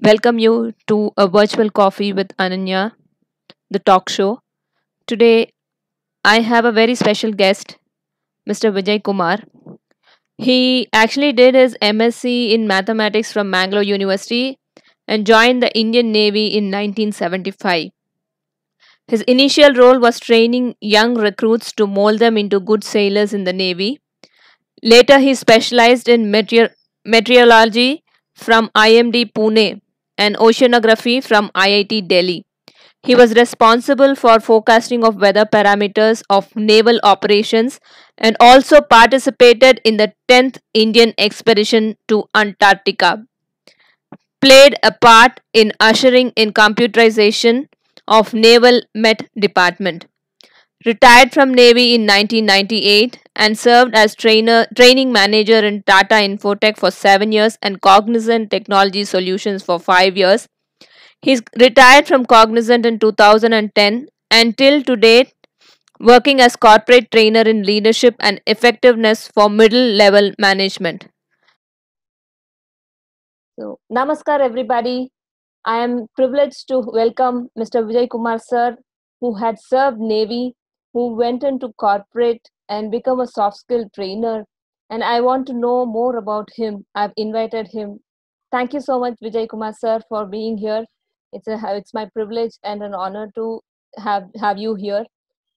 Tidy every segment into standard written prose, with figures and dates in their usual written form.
welcome you to a virtual coffee with Ananya, the talk show. Today, I have a very special guest, Mr. Vijay Kumar. He actually did his MSc in mathematics from Mangalore University and joined the Indian Navy in 1975. His initial role was training young recruits to mold them into good sailors in the Navy. Later, he specialized in meteorology from IMD Pune and oceanography from IIT Delhi. He was responsible for forecasting of weather parameters of naval operations and also participated in the 10th Indian expedition to Antarctica. Played a part in ushering in computerization of Naval Met Department. Retired from Navy in 1998 and served as training manager in Tata Infotech for 7 years and Cognizant Technology Solutions for 5 years. He's retired from Cognizant in 2010 and till to date working as corporate trainer in leadership and effectiveness for middle level management. So, namaskar everybody. I am privileged to welcome Mr. Vijay Kumar sir, who had served Navy, who went into corporate and become a soft skill trainer. And I want to know more about him. I've invited him. Thank you so much, Vijay Kumar sir, for being here. It's my privilege and an honor to have you here.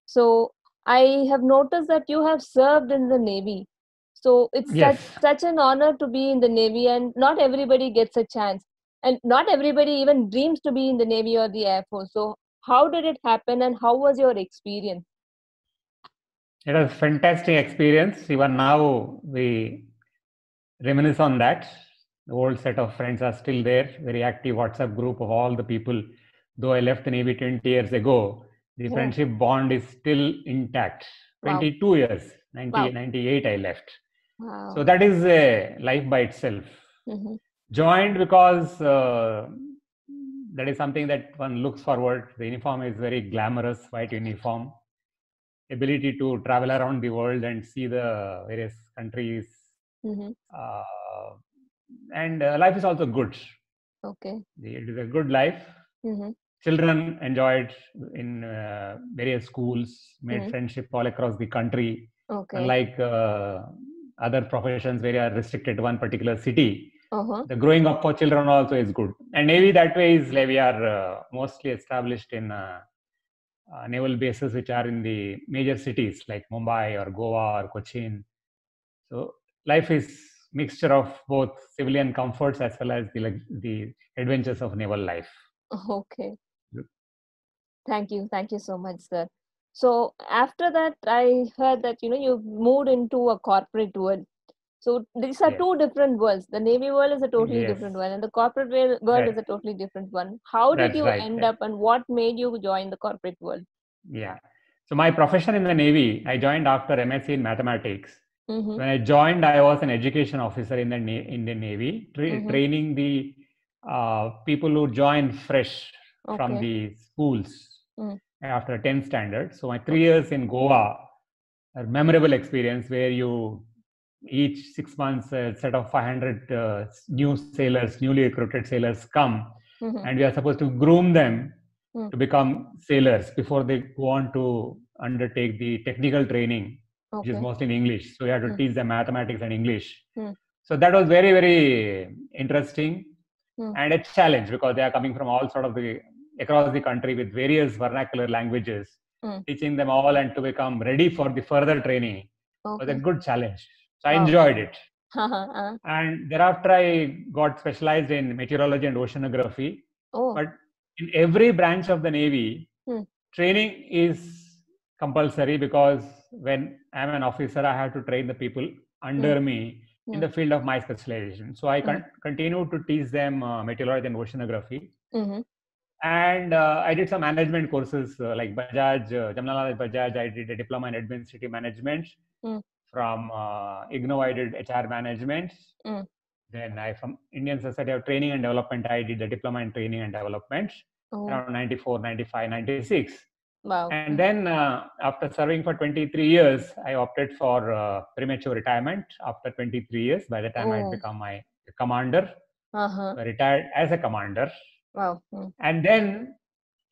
So I have noticed that you have served in the Navy. So it's Yes, such an honor to be in the Navy, and not everybody gets a chance. And not everybody even dreams to be in the Navy or the Air Force. So how did it happen and how was your experience? it was fantastic experience. Even now, we reminisce on that. The old set of friends are still there. Very active WhatsApp group of all the people. Though I left the Navy 20 years ago, the Yeah. friendship bond is still intact. Wow. 22 years, Wow. 98 I left. Wow. So that is a life by itself. Mhm. Joined because that is something that one looks forward. The uniform is very glamorous, white uniform. Ability to travel around the world and see the various countries, Mhm. uh, and life is also good. Okay. It is a good life. Mhm. Children enjoyed in various schools, made Mhm. friendship all across the country. Okay. Unlike other professions where you are restricted to one particular city, Uh-huh. the growing up for children also is good. And Navy that way is like we are mostly established in naval bases which are in the major cities like Mumbai or Goa or Cochin. So life is mixture of both civilian comforts as well as the adventures of naval life. Okay. Thank you so much, sir. So after that, I heard that you moved into a corporate world. So these are Yes, two different worlds. The Navy world is a totally yes, different one, and the corporate world is that a totally different one. How did that's you right. end up, and what made you join the corporate world? Yeah. So my profession in the Navy, I joined after MSc in mathematics. Mm-hmm. When I joined, I was an education officer in the Indian Navy, Mm-hmm. training the people who join fresh from Okay. the schools Mm. after 10th standard. So my 3 Okay. years in Goa, a memorable experience where you each 6 months a set of 500 new sailors, newly recruited sailors come, Mm-hmm. and we are supposed to groom them Mm. to become sailors before they go on to undertake the technical training, which is Okay. mostly in English. So we have to Mm. teach them mathematics and English. Mm. So that was very, very interesting Mm. and a challenge because they are coming from all sort of the across the country with various vernacular languages. Mm. Teaching them all and to become ready for the further training was a Okay. good challenge. So I Wow. enjoyed it. Uh-huh. And thereafter, I got specialized in meteorology and oceanography. Oh. But in every branch of the Navy, Mm. training is compulsory because when I'm an officer, I have to train the people Mm. under me in Mm. the field of my specialization. So I Mm. continue to teach them meteorology and oceanography. Mm-hmm. And I did some management courses like Bajaj, Jamnalal Bajaj. I did a diploma in administrative management. Mm. From IGNO, I did HR management. Mm. Then I from Indian Society of Training and Development, I did a diploma in training and development Oh. around 94, 95, 96. Wow. And then after serving for 23 years, I opted for premature retirement after 23 years. By the time I had Oh. become my commander. Uh-huh. I retired as a commander. Wow. And then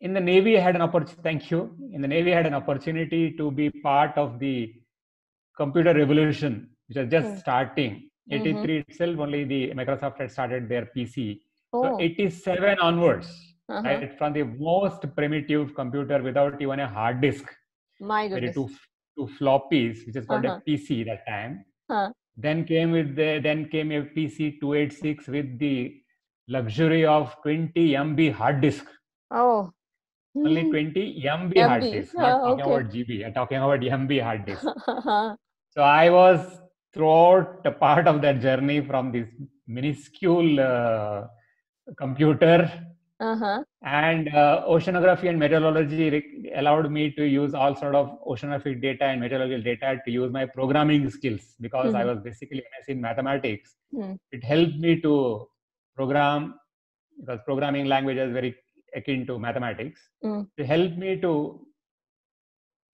in the Navy, I had an opportunity. Thank you. In the Navy, I had an opportunity to be part of the computer revolution, which was just starting. 83 itself, only the Microsoft had started their PC. So Oh. 87 onwards, Uh-huh. right, from the most primitive computer without even a hard disk, My very goodness. two floppies, which is called Uh-huh. a PC that time. Huh. Then came a PC 286 with the luxury of 20 MB hard disk. Oh. Only 20 MB hard MB. disk, not talking Okay. about GB. I'm talking about MB hard disk. So I was throughout a part of that journey from this minuscule computer, and oceanography and meteorology allowed me to use all sort of oceanographic data and meteorological data to use my programming skills, because I was basically MSc in mathematics. It helped me to program, because programming language is very akin to mathematics. It helped me to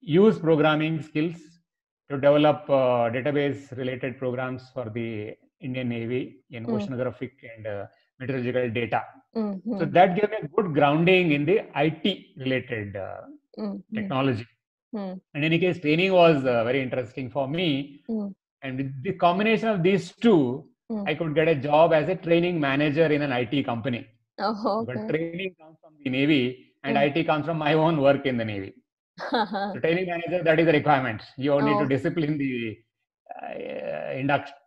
use programming skills to develop database related programs for the Indian Navy in oceanographic and meteorological data. So that gave me a good grounding in the IT related technology. In any case, training was very interesting for me. And with the combination of these two, I could get a job as a training manager in an IT company. Oh, okay. But training comes from the Navy, and IT comes from my own work in the Navy. So training manager, that is the requirement. You need to discipline the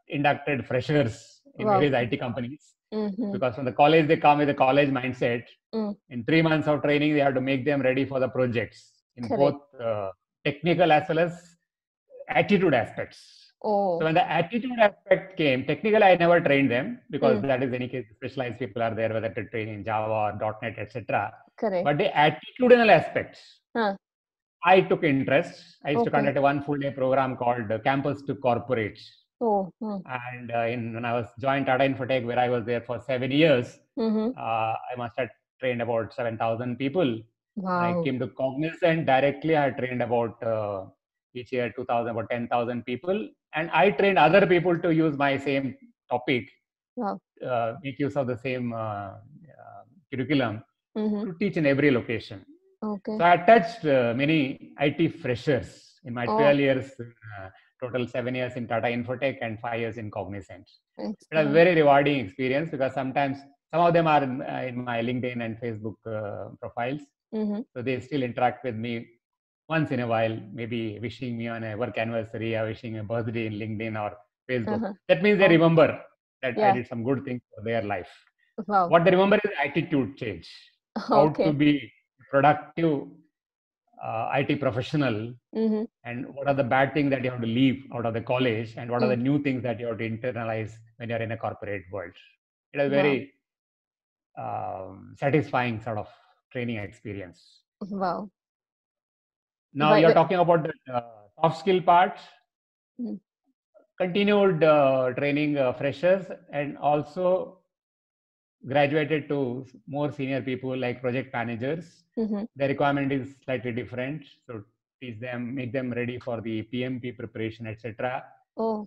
inducted freshers in various IT companies. Because from the college, they come with a college mindset. In 3 months of training, they have to make them ready for the projects in both technical as well as attitude aspects. So when the attitude aspect came, technically I never trained them, because that is, in any case, specialized people are there, whether to train in Java or .NET, etc. But the attitudinal aspects, I took interest. I used to conduct a 1 full day program called Campus to Corporate. And when I was joined Tata Infotech, where I was there for 7 years, I must have trained about 7,000 people. Wow. I came to Cognizant directly. I trained about each year 2,000, about 10,000 people, and I trained other people to use my same topic, make use of the same curriculum to teach in every location. So I touched many IT freshers in my 12 years, total 7 years in Tata Infotech and 5 years in Cognizant. It was a very rewarding experience, because sometimes some of them are in my LinkedIn and Facebook profiles. So they still interact with me once in a while, maybe wishing me on a work anniversary or wishing a birthday in LinkedIn or Facebook. That means they remember that I did some good things for their life. What they remember is attitude change. How to be productive IT professional, and what are the bad things that you have to leave out of the college, and what are the new things that you have to internalize when you're in a corporate world. It is very satisfying sort of training experience. Wow. Now you're talking about the soft skill part. Continued training freshers, and also graduated to more senior people like project managers. The requirement is slightly different. So teach them, make them ready for the PMP preparation, etc.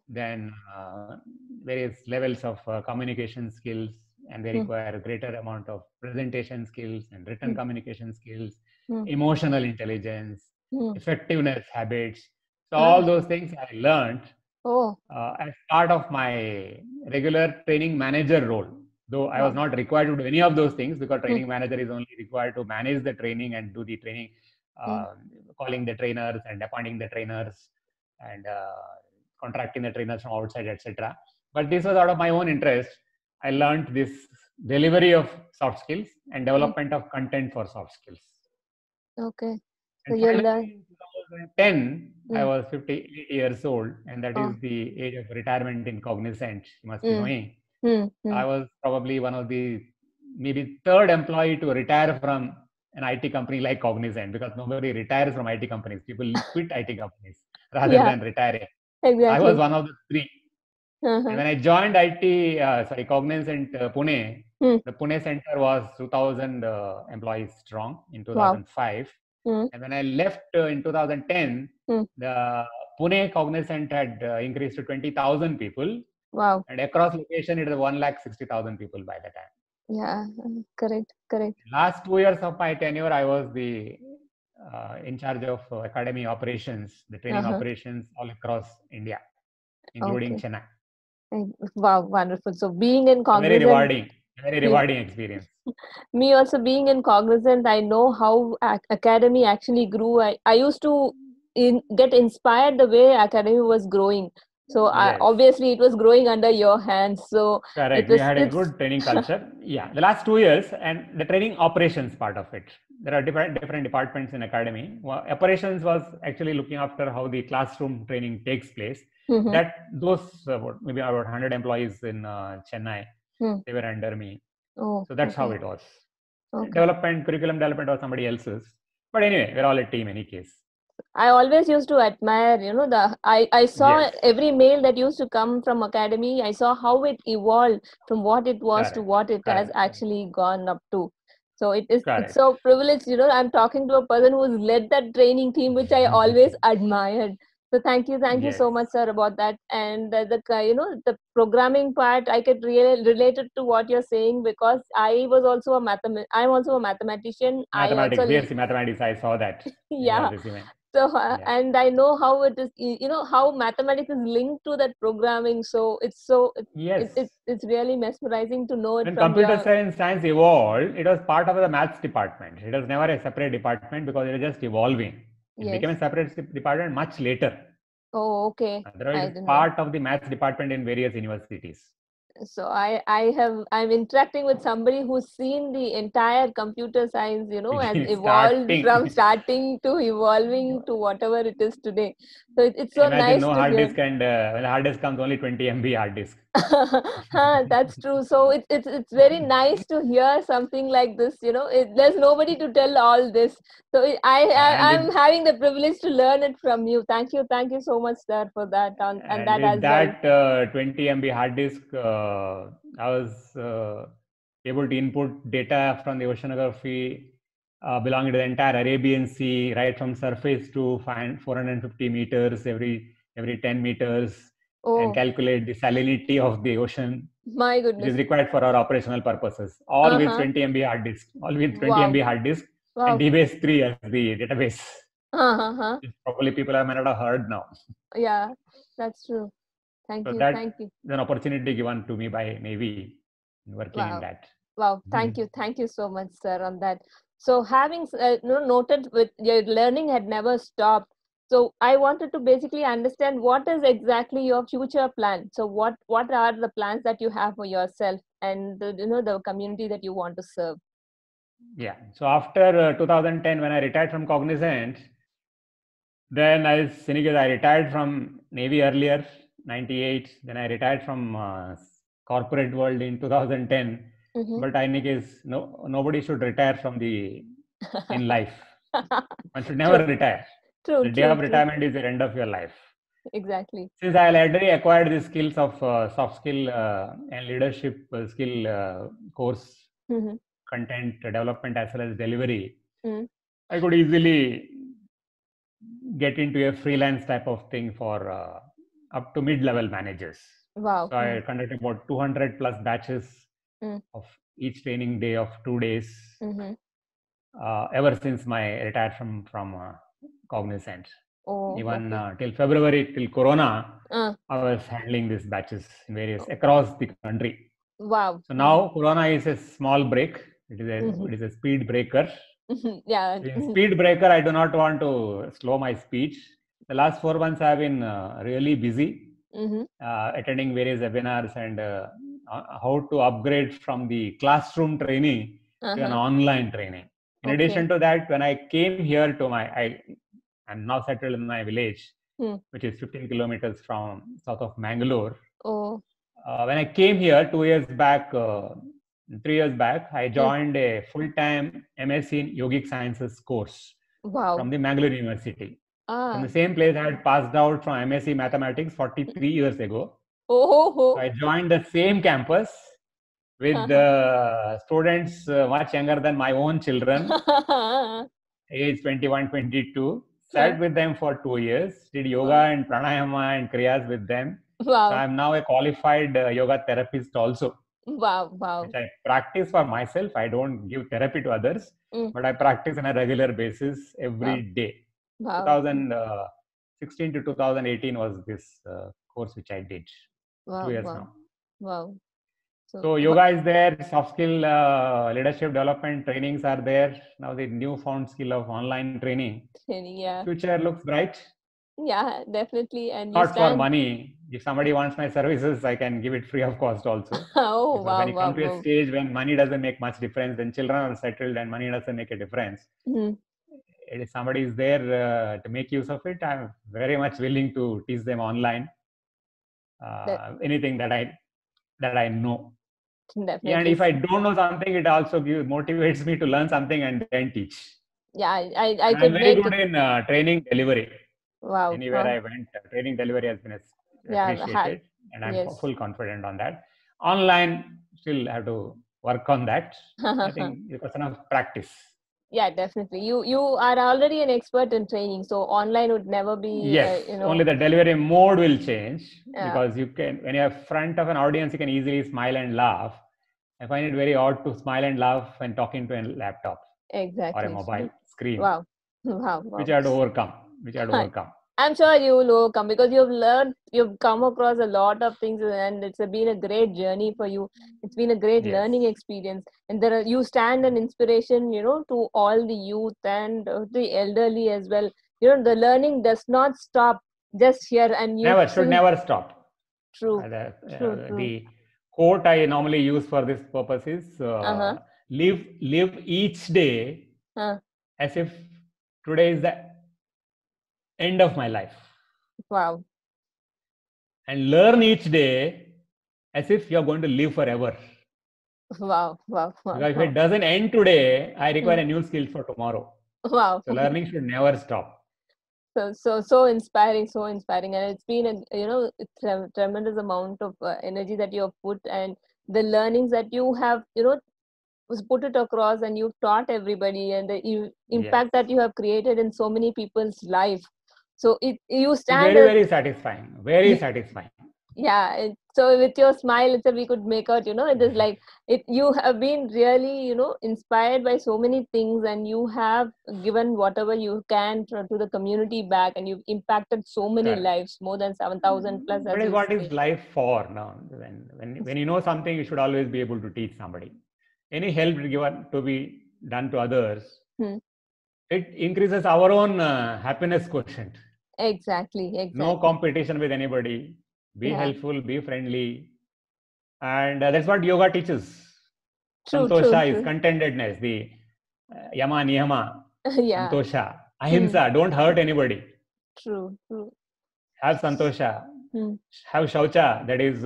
Then various levels of communication skills, and they require a greater amount of presentation skills and written communication skills, emotional intelligence, effectiveness habits. So all those things I learned as part of my regular training manager role. Though I was not required to do any of those things, because training manager is only required to manage the training and do the training, calling the trainers and appointing the trainers, and contracting the trainers from outside, etc. But this was out of my own interest. I learned this delivery of soft skills and development of content for soft skills. Okay. So you learned. In 2010, I was 58 years old, and that is the age of retirement in Cognizant. You must be knowing. I was probably one of the maybe third employee to retire from an IT company like Cognizant, because nobody retires from IT companies. People quit IT companies rather than retiring. Exactly. I was one of the three. And when I joined Cognizant Pune, the Pune center was 2,000 employees strong in 2005. And when I left in 2010, the Pune Cognizant had increased to 20,000 people. Wow. And across location, it is 1,60,000 people by the time. Yeah. Correct. Correct. Last 2 years of my tenure, I was the in charge of academy operations, the training Uh-huh. operations all across India, including Okay. Chennai. Wow. Wonderful. So being in So Cognizant, very me, rewarding experience. me also being in Cognizant, I know how Academy actually grew. I used to get inspired the way Academy was growing. So Yes, obviously it was growing under your hands. So it correct. We was had a it's good training culture. Yeah, the last 2 years and the training operations part of it. There are different departments in academy. Well, operations was actually looking after how the classroom training takes place. Mhm. That those maybe about 100 employees in Chennai, Hmm. they were under me. Oh, So that's how okay. it was. Okay. Curriculum development was somebody else's. But anyway, we're all a team in any case. I always used to admire, I saw Yes, every mail that used to come from Academy. I saw how it evolved from what it was to correct, what it has correct, actually gone up to. So it's correct. so privileged, I'm talking to a person who's led that training team, which I always admired. So thank you Yes, so much, sir, about that. And the programming part, I could really relate it to what you're saying, because I'm also a mathematician. I mathematics, also BSc mathematics. I saw that in your yeah. resume. So Yeah. and I know how it is, how mathematics is linked to that programming. So Yes. it's really mesmerizing to know it When from computer your. science evolved, it was part of the maths department. It was never a separate department because it was just evolving. It became Yes. a separate department much later. Oh, okay. Otherwise, I it's don't know. part of the maths department in various universities. So I'm interacting with somebody who's seen the entire computer science, has evolved from Starting, starting to evolving to whatever it is today. So it's so imagine nice no to hard hear. disk, and when the hard disk comes, only 20 MB hard disk. That's true. So it's very nice to hear something like this. There's nobody to tell all this. So and I'm with having the privilege to learn it from you. Thank you so much, sir, for that and and that with as well. that 20 MB hard disk, I was able to input data from the oceanography belonging to the entire Arabian Sea, right from surface to 450 meters every 10 meters, and Oh calculate the salinity of the ocean, my which is goodness. required for our operational purposes. All with Uh-huh. 20 MB hard disk, all with 20 MB Wow. hard disk, and Wow. DBase 3 as the database. Uh-huh. Probably people have not have heard now. Yeah, that's true. Thank So you. that Thank you. is an opportunity given to me by Navy working in Wow. that. Wow, thank you so much, sir, on that. So, having noted with your learning had never stopped. So, I wanted to basically understand what is exactly your future plan. So, what are the plans that you have for yourself and the community that you want to serve? Yeah. So after 2010, when I retired from Cognizant, then I retired from Navy earlier, 98. Then I retired from corporate world in 2010. Mm-hmm. But in any case, nobody should retire from the in life. One should never True, retire. true, The day true, of true. retirement is the end of your life. Exactly. Since I already acquired the skills of soft skill and leadership skill course, Mm-hmm. content development as well as delivery, Mm. I could easily get into a freelance type of thing for up to mid-level managers. Wow. So I conducted about 200 plus batches Mm. of each training day of 2 days Mm-hmm. ever since my retired from Cognizant. Oh, Even okay. till February, till Corona, Uh, I was handling these batches in various across the country. wow. So now Corona is a small break. It is a speed breaker. Yeah. In speed breaker, I do not want to slow my speech. The last 4 months I have been really busy Mm-hmm. attending various webinars and how to upgrade from the classroom training to an Uh-huh. online training. In Okay. addition to that, when I came here to I'm now settled in my village, Hmm. which is 15 kilometers from south of Mangalore. Oh. When I came here 2 years back, 3 years back, I Hmm. joined a full-time MSc in Yogic Sciences course Wow. from the Mangalore University. From Ah. the same place I had passed out from MSc Mathematics 43 years ago. Oh. So I joined the same campus with students much younger than my own children, age 21, 22. Sat with them for 2 years, did yoga Wow. and pranayama and kriyas with them. So Wow. I'm now a qualified yoga therapist also, Wow. Wow. which I practice for myself. I don't give therapy to others, Mm. but I practice on a regular basis Wow. every day. Wow. 2016 to 2018 was this course which I did. 2 Wow. years Wow. now. Wow. So yoga is there, soft skill leadership development trainings are there. Now the newfound skill of online training. Training, yeah. Future looks bright. Yeah, definitely. And you Not for stand. money. If somebody wants my services, I can give it free of cost also. Oh, Because wow, when you wow, come to a wow. stage when money doesn't make much difference, when children are settled and money doesn't make a difference, Mhm. if somebody is there to make use of it, I'm very much willing to teach them online anything that I know. And Definitely. if I don't know something, it also motivates me to learn something and then teach. Yeah, I And I'm could very make good it. in training delivery. Wow. Anywhere Wow. I went, training delivery has been Yeah, had. appreciated, and I'm Yes. full confident on that. Online, still have to work on that. I think it's a question of practice. Yeah, definitely. You are already an expert in training, so online would never be, Yes, you know. only the delivery mode will change Yeah. because you can, when you're in front of an audience, you can easily smile and laugh. I find it very odd to smile and laugh when talking to a laptop or a Exactly. mobile screen, Wow. Wow. which Wow. I had to overcome. I'm sure you will overcome because you've come across a lot of things, and it's been a great journey for you. It's been a great Yes. learning experience, and you stand an inspiration, to all the youth and the elderly as well. The learning does not stop just here, and Should never stop. True. The quote I normally use for this purpose is live each day as if today is the end of my life. Wow. And learn each day as if you're going to live forever. Wow. Because if it doesn't end today, I require a new skill for tomorrow. Wow. So learning should never stop. So inspiring, and it's been a tremendous amount of energy that you have put, and the learnings that you have was put it across, and you've taught everybody, and the impact that you have created in so many people's life. So you stand very satisfying, very satisfying. Yeah, so with your smile itself, we could make out, it is like you have been really, inspired by so many things, and you have given whatever you can to the community back, and you've impacted so many lives, more than 7,000 plus. But what is life for now? When you know something, you should always be able to teach somebody. Any help given to be done to others, it increases our own happiness quotient. Exactly. No competition with anybody. Be helpful, be friendly. And that's what yoga teaches. Santosha is contentedness. The yama, niyama, santosha. Ahimsa, don't hurt anybody. True. Have santosha. Have shaucha, that is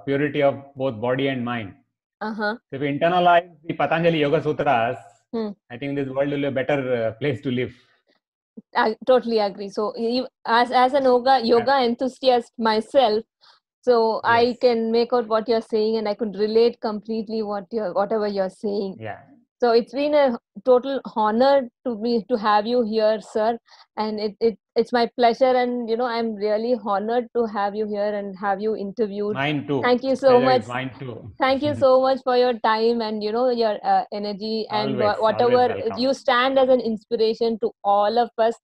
purity of both body and mind. So if we internalize the Patanjali Yoga Sutras, I think this world will be a better place to live. I totally agree. So as an yoga enthusiast myself, so I can make out what you're saying, and I could relate completely whatever you're saying. Yeah. So it's been a total honor to have you here, sir, and it's my pleasure, and I'm really honored to have you here and have you interviewed. Mine too. Thank you so much. Mine too. Thank you so much for your time and your energy, and whatever you stand as an inspiration to all of us.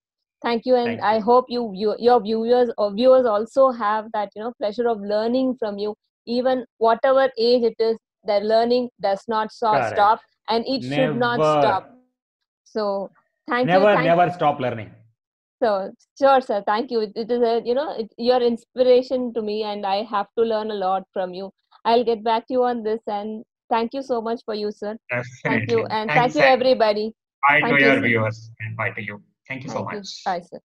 Thank you, and I hope your viewers also have that pleasure of learning from you. Even whatever age it is, their learning does not stop, and it should not stop. So thank you. Never stop learning. So sure, sir. Thank you. It is you're inspiration to me, and I have to learn a lot from you. I'll get back to you on this, and thank you so much for you, sir. Definitely. Thank you, and thank you, everybody. Bye to your viewers, and bye to you. Thank you so much. Bye, sir.